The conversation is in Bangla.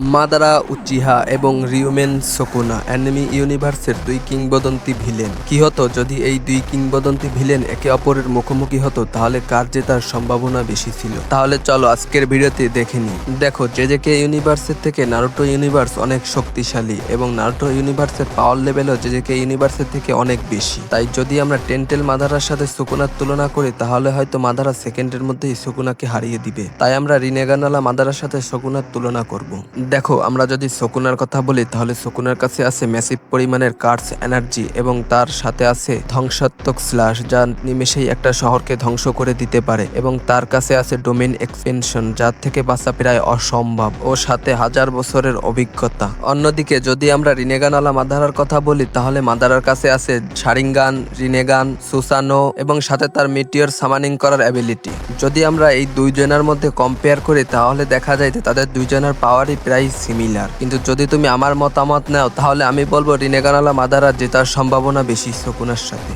মাদারা উচিহা এবং রিউমেন সুকুনা অ্যানিমে ইউনিভার্সের দুই কিংবদন্তি ভিলেন। কি হতো যদি এই দুই কিংবদন্তি ভিলেন একে অপরের মুখোমুখি হতো, তাহলে কার জেতার সম্ভাবনা বেশি ছিল? তাহলে চলো আজকের ভিডিওতে দেখে নিই। দেখো, জেজেকে ইউনিভার্সের থেকে নারুটো ইউনিভার্স অনেক শক্তিশালী এবং নারুটো ইউনিভার্সের পাওয়ার লেভেলও জেজেকে ইউনিভার্সের থেকে অনেক বেশি। তাই যদি আমরা টেন্টেল মাদারার সাথে সুকুনার তুলনা করি, তাহলে হয়তো মাদারা সেকেন্ডের মধ্যেই সুকুনাকে হারিয়ে দিবে। তাই আমরা রিনেগানালা মাদারার সাথে সুকুনার তুলনা করব। দেখো, আমরা যদি সুকুনার কথা বলি, তাহলে সুকুনার কাছে আছে ম্যাসিভ পরিমাণের কার্স এনার্জি এবং তার সাথে আছে ধ্বংসাত্মক স্ল্যাশ, যা নিমেষেই একটা শহরকে ধ্বংস করে দিতে পারে, এবং তার কাছে আছে ডোমেইন এক্সপেনশন, যার থেকে বাঁচা প্রায় অসম্ভব, ও সাথে 1000 বছরের অভিজ্ঞতা। অন্যদিকে যদি আমরা রিনেগানালা মাদারার কথা বলি, তাহলে মাদারার কাছে আছে শারিঙ্গান, রিনেগান, সুসানো এবং সাথে তার মিটিওর সামানিং করার অ্যাবিলিটি। যদি আমরা এই দুইজনের মধ্যে কম্পেয়ার করি, তাহলে দেখা যায় যে তাদের দুইজনের পাওয়ারই প্রায় সিমিলার। কিন্তু যদি তুমি আমার মতামত নাও, তাহলে আমি বলবো রিনেগানালা মাদারা জেতার সম্ভাবনা বেশি সুকুনার সাথে।